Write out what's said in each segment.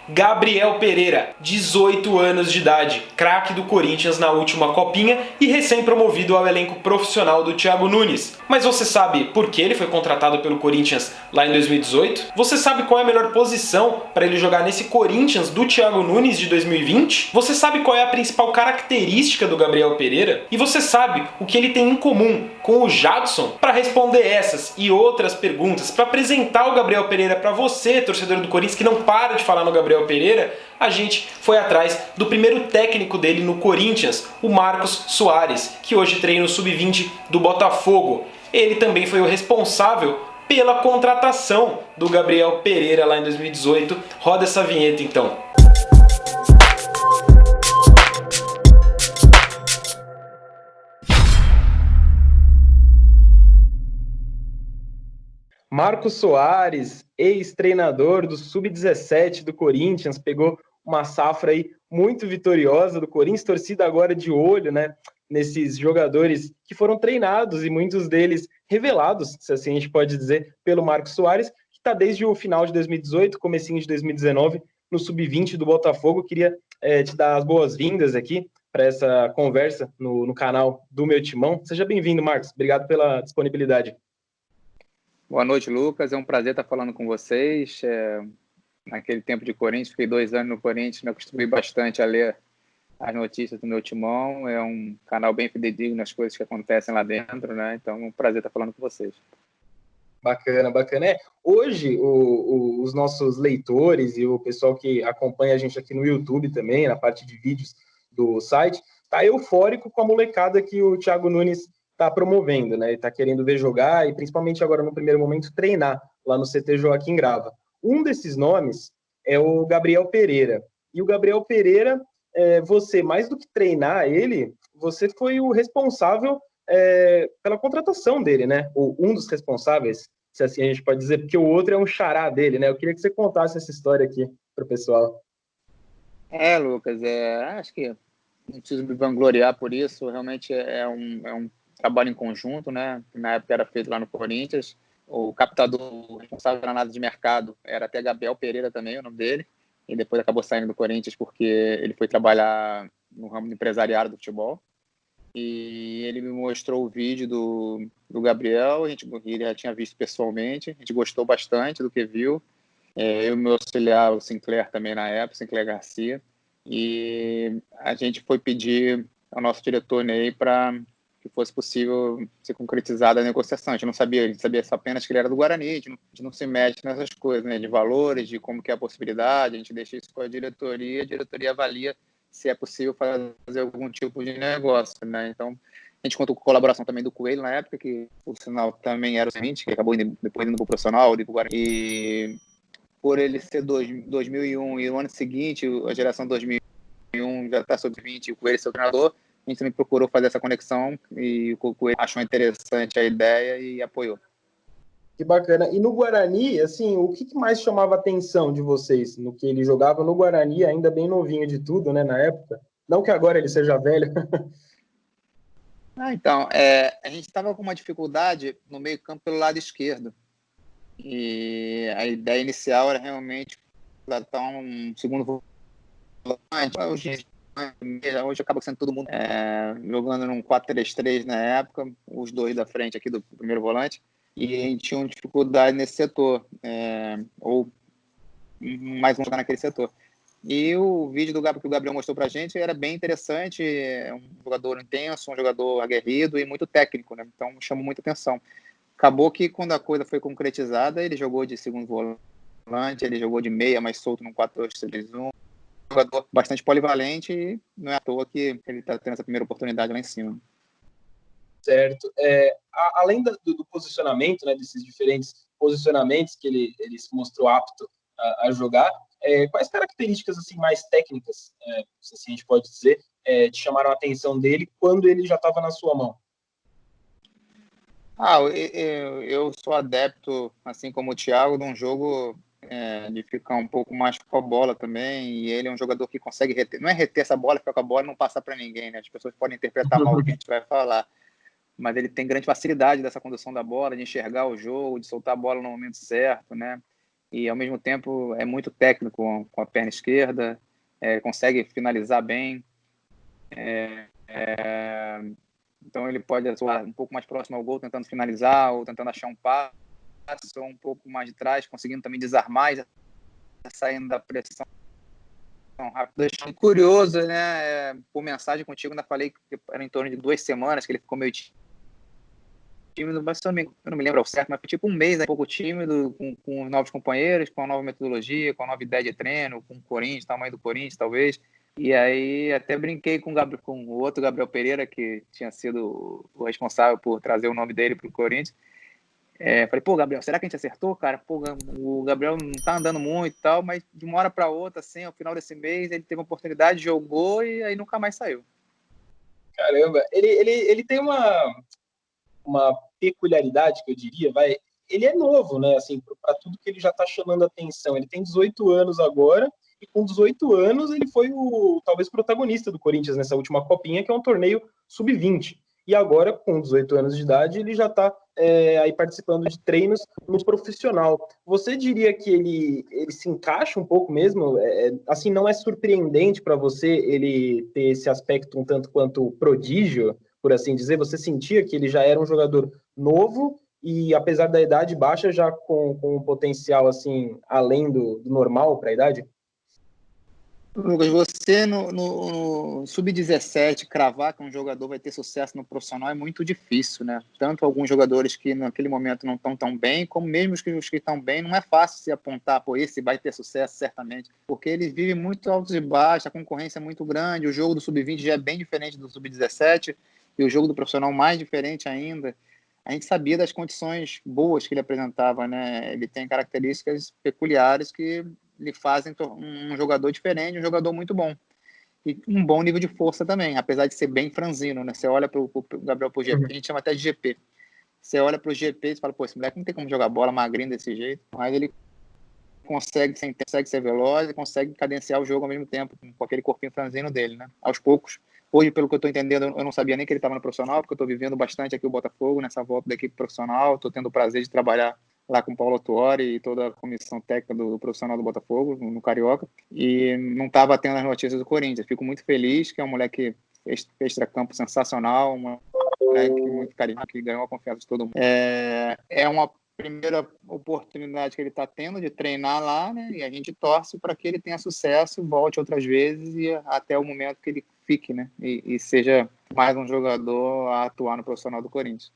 Gabriel Pereira, 18 anos de idade, craque do Corinthians na última copinha e recém-promovido ao elenco profissional do Thiago Nunes. Mas você sabe por que ele foi contratado pelo Corinthians lá em 2018? Você sabe qual é a melhor posição para ele jogar nesse Corinthians do Thiago Nunes de 2020? Você sabe qual é a principal característica do Gabriel Pereira? E você sabe o que ele tem em comum com o Jadson? Para responder essas e outras perguntas, para apresentar o Gabriel Pereira para você, torcedor do Corinthians, que não para de falar no Gabriel Pereira, a gente foi atrás do primeiro técnico dele no Corinthians, o Marcos Soares, que hoje treina o Sub-20 do Botafogo. Ele também foi o responsável pela contratação do Gabriel Pereira lá em 2018. Roda essa vinheta então. Marcos Soares, ex-treinador do Sub-17 do Corinthians, pegou uma safra aí muito vitoriosa do Corinthians, torcida agora de olho, né, nesses jogadores que foram treinados e muitos deles revelados, se assim a gente pode dizer, pelo Marcos Soares, que está desde o final de 2018, comecinho de 2019, no Sub-20 do Botafogo. Queria te dar as boas-vindas aqui para essa conversa no canal do Meu Timão. Seja bem-vindo, Marcos. Obrigado pela disponibilidade. Boa noite, Lucas. É um prazer estar falando com vocês. Naquele tempo de Corinthians, fiquei 2 anos no Corinthians, me acostumei bastante a ler as notícias do Meu Timão. É um canal bem fidedigno nas coisas que acontecem lá dentro, né? Então, é um prazer estar falando com vocês. Bacana, bacana. Hoje, os nossos leitores e o pessoal que acompanha a gente aqui no YouTube também, na parte de vídeos do site, tá eufórico com a molecada que o Thiago Nunes está promovendo, né? Ele está querendo ver jogar e, principalmente agora, no primeiro momento, treinar lá no CT Joaquim Grava. Um desses nomes é o Gabriel Pereira. E o Gabriel Pereira, você, mais do que treinar ele, você foi o responsável pela contratação dele, né? Ou um dos responsáveis, se assim a gente pode dizer, porque o outro é um xará dele, né? Eu queria que você contasse essa história aqui para o pessoal. Lucas, acho que não preciso me vangloriar por isso. Realmente é um trabalho em conjunto, né? Na época era feito lá no Corinthians. O captador responsável pela análise de mercado era até Gabriel Pereira também, o nome dele. E depois acabou saindo do Corinthians porque ele foi trabalhar no ramo do empresariado do futebol. E ele me mostrou o vídeo do Gabriel, ele já tinha visto pessoalmente, a gente gostou bastante do que viu. Eu e meu auxiliar, o Sinclair também na época, Sinclair Garcia, e a gente foi pedir ao nosso diretor Ney para que fosse possível ser concretizada a negociação. A gente sabia só apenas que ele era do Guarani, a gente não se mete nessas coisas, né, de valores, de como que é a possibilidade, a gente deixa isso com a diretoria avalia se é possível fazer algum tipo de negócio, né? Então, a gente contou com a colaboração também do Coelho na época, que o sinal também era o seguinte, que acabou depois indo para o profissional, indo para o Guarani. E por ele ser 2001 e no ano seguinte, a geração 2001 já está sobre 20, o Coelho ser o treinador, a gente também procurou fazer essa conexão e o Coelho achou interessante a ideia e apoiou. Que bacana. E no Guarani, assim, o que mais chamava a atenção de vocês no que ele jogava no Guarani, ainda bem novinho de tudo, né, na época? Não que agora ele seja velho. Então, a gente estava com uma dificuldade no meio-campo pelo lado esquerdo. E a ideia inicial era realmente contratar um segundo volante. Hoje acaba sendo todo mundo jogando num 4-3-3 na época, os dois da frente aqui do primeiro volante. E a gente tinha uma dificuldade nesse setor, ou mais um jogar naquele setor. E o vídeo que o Gabriel mostrou pra gente era bem interessante, é um jogador intenso, um jogador aguerrido e muito técnico, né? Então chamou muita atenção. Acabou que quando a coisa foi concretizada, ele jogou de segundo volante, ele jogou de meia, mais solto no 4-2-3-1, jogador bastante polivalente e não é à toa que ele está tendo essa primeira oportunidade lá em cima. Certo. Além do posicionamento, né, desses diferentes posicionamentos que ele se mostrou apto a jogar, quais características assim, mais técnicas, se assim a gente pode dizer, te chamaram a atenção dele quando ele já estava na sua mão? Eu sou adepto, assim como o Thiago, de um jogo de ficar um pouco mais com a bola também, e ele é um jogador que consegue reter, não é reter essa bola, ficar com a bola e não passar para ninguém, né? As pessoas podem interpretar mal o que a gente vai falar, mas ele tem grande facilidade dessa condução da bola, de enxergar o jogo, de soltar a bola no momento certo, né? e ao mesmo tempo é muito técnico com a perna esquerda, consegue finalizar bem. Então ele pode atuar um pouco mais próximo ao gol, tentando finalizar ou tentando achar um passe, ou um pouco mais de trás, conseguindo também desarmar, já saindo da pressão rápida. Curioso, né? Por mensagem contigo, ainda falei que era em torno de 2 semanas que ele ficou meio tímido, mas eu não me lembro ao certo, mas foi tipo um mês, um pouco tímido, com novos companheiros, com a nova metodologia, com a nova ideia de treino, com o Corinthians, tamanho do Corinthians, talvez. E aí até brinquei com o outro Gabriel Pereira, que tinha sido o responsável por trazer o nome dele para o Corinthians. Falei, pô, Gabriel, será que a gente acertou, cara? Pô, o Gabriel não tá andando muito e tal, mas de uma hora para outra, assim, ao final desse mês, ele teve uma oportunidade, jogou e aí nunca mais saiu. Caramba, ele tem uma peculiaridade que eu diria, ele é novo, né, assim, para tudo que ele já está chamando a atenção. Ele tem 18 anos agora, e com 18 anos ele foi talvez protagonista do Corinthians nessa última copinha, que é um torneio sub-20. E agora, com 18 anos de idade, ele já está aí participando de treinos no profissional. Você diria que ele se encaixa um pouco mesmo? Assim, não é surpreendente para você ele ter esse aspecto um tanto quanto prodígio, por assim dizer? Você sentia que ele já era um jogador novo e, apesar da idade baixa, já com um potencial assim além do normal para a idade? Lucas, você no Sub-17 cravar que um jogador vai ter sucesso no profissional é muito difícil, né? Tanto alguns jogadores que naquele momento não estão tão bem, como mesmo os que estão bem, não é fácil se apontar, pô, esse vai ter sucesso certamente, porque eles vivem muito altos e baixos, a concorrência é muito grande, o jogo do Sub-20 já é bem diferente do Sub-17 e o jogo do profissional mais diferente ainda. A gente sabia das condições boas que ele apresentava, né? Ele tem características peculiares que lhe fazem um jogador diferente, um jogador muito bom. E um bom nível de força também, apesar de ser bem franzino, né? Você olha para o Gabriel pro GP, a gente chama até de GP. Você olha para o GP e fala, pô, esse moleque não tem como jogar bola magrinho desse jeito, mas ele consegue ser veloz e consegue cadenciar o jogo ao mesmo tempo, com aquele corpinho franzino dele, né? Aos poucos. Hoje, pelo que eu estou entendendo, eu não sabia nem que ele estava no profissional, porque eu estou vivendo bastante aqui o Botafogo, nessa volta da equipe profissional, estou tendo o prazer de trabalhar lá com o Paulo Tuori e toda a comissão técnica do profissional do Botafogo, no Carioca, e não estava tendo as notícias do Corinthians. Fico muito feliz, que é um moleque extra-campo sensacional, um moleque muito carinhoso, que ganhou a confiança de todo mundo. É uma primeira oportunidade que ele está tendo de treinar lá, né? E a gente torce para que ele tenha sucesso, volte outras vezes e até o momento que ele fique, né? E seja mais um jogador a atuar no profissional do Corinthians.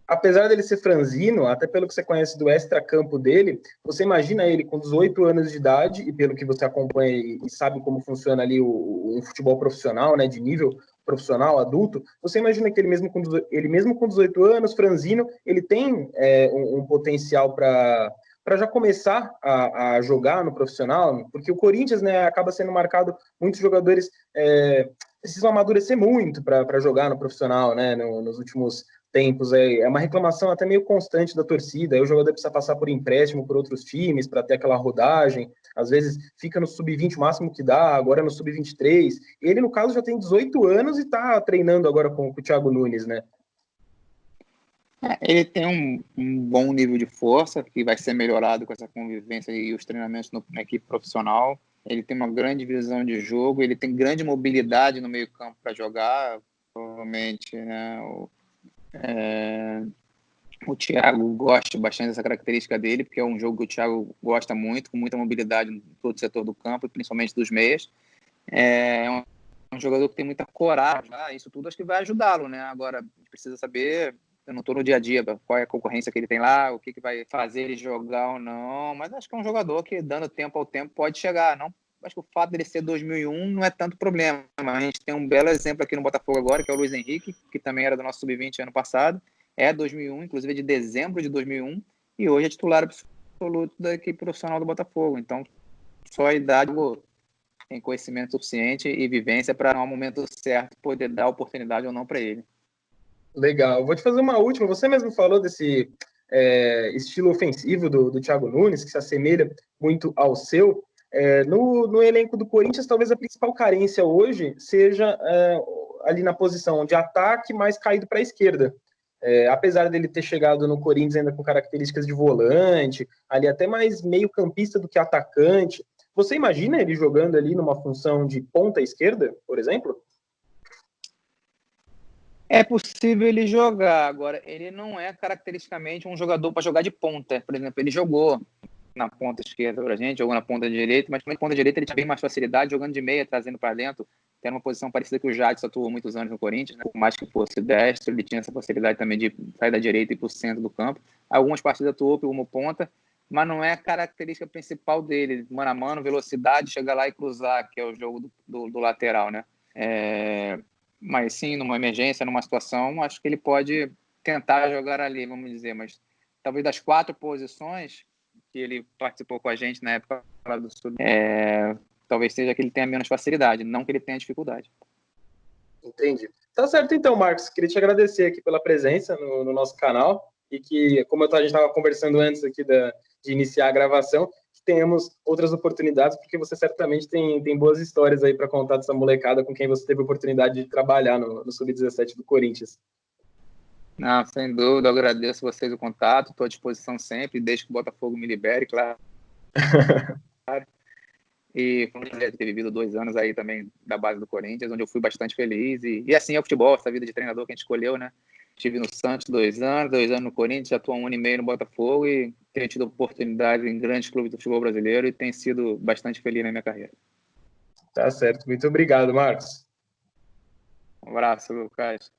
Apesar dele ser franzino, até pelo que você conhece do extracampo dele, você imagina ele com 18 anos de idade, e pelo que você acompanha e sabe como funciona ali um futebol profissional, né, de nível profissional, adulto, você imagina que ele mesmo com 18 anos, franzino, ele tem um potencial para já começar a jogar no profissional, porque o Corinthians, né, acaba sendo marcado, muitos jogadores precisam amadurecer muito para jogar no profissional, né, nos últimos tempos. É uma reclamação até meio constante da torcida. Aí o jogador precisa passar por empréstimo por outros times para ter aquela rodagem. Às vezes fica no sub-20 o máximo que dá, agora no sub-23. Ele, no caso, já tem 18 anos e está treinando agora com o Thiago Nunes, né? Ele tem um bom nível de força, que vai ser melhorado com essa convivência e os treinamentos na equipe profissional. Ele tem uma grande visão de jogo, ele tem grande mobilidade no meio campo para jogar, provavelmente, né? O Thiago gosta bastante dessa característica dele, porque é um jogo que o Thiago gosta muito, com muita mobilidade em todo o setor do campo, principalmente dos meias. É um jogador que tem muita coragem, isso tudo acho que vai ajudá-lo, né? Agora, a gente precisa saber, eu não estou no dia a dia, qual é a concorrência que ele tem lá, o que vai fazer ele jogar ou não, mas acho que é um jogador que, dando tempo ao tempo, pode chegar, não? Acho que o fato dele ser 2001 não é tanto problema, mas a gente tem um belo exemplo aqui no Botafogo agora, que é o Luiz Henrique, que também era do nosso sub-20 ano passado, é 2001, inclusive de dezembro de 2001, e hoje é titular absoluto da equipe profissional do Botafogo. Então, só a idade tem conhecimento suficiente e vivência para, no momento certo, poder dar oportunidade ou não para ele. Legal. Vou te fazer uma última. Você mesmo falou desse estilo ofensivo do Thiago Nunes, que se assemelha muito ao seu. No elenco do Corinthians, talvez a principal carência hoje seja ali na posição de ataque mais caído para a esquerda. Apesar dele ter chegado no Corinthians ainda com características de volante, ali até mais meio campista do que atacante, você imagina ele jogando ali numa função de ponta esquerda, por exemplo? É possível ele jogar, agora ele não é caracteristicamente um jogador para jogar de ponta. Por exemplo, ele jogou na ponta esquerda pra gente, jogou na ponta direita, mas na ponta direita ele tinha bem mais facilidade jogando de meia, trazendo para dentro, tendo uma posição parecida que o Jadson atuou muitos anos no Corinthians, né? Por mais que fosse destro, ele tinha essa facilidade também de sair da direita e ir para o centro do campo. Algumas partidas atuou como ponta, mas não é a característica principal dele, mano a mano, velocidade, chegar lá e cruzar, que é o jogo do lateral, né? Mas sim, numa emergência, numa situação, acho que ele pode tentar jogar ali, vamos dizer, mas talvez das 4 posições que ele participou com a gente na época lá do Sul, talvez seja que ele tenha menos facilidade, não que ele tenha dificuldade. Entendi. Tá certo então, Marcos. Queria te agradecer aqui pela presença no nosso canal e que, como a gente estava conversando antes aqui de iniciar a gravação, que tenhamos outras oportunidades, porque você certamente tem boas histórias aí para contar dessa molecada com quem você teve a oportunidade de trabalhar no Sub-17 do Corinthians. Não, sem dúvida, eu agradeço vocês o contato, estou à disposição sempre, desde que o Botafogo me libere, claro. E foi um prazer ter vivido 2 anos aí também da base do Corinthians, onde eu fui bastante feliz. E assim é o futebol, essa vida de treinador que a gente escolheu, né? Estive no Santos 2 anos, 2 anos no Corinthians, já estou há 1 ano e meio no Botafogo e tenho tido oportunidade em grandes clubes do futebol brasileiro e tenho sido bastante feliz na minha carreira. Tá certo. Muito obrigado, Marcos. Um abraço, Lucas.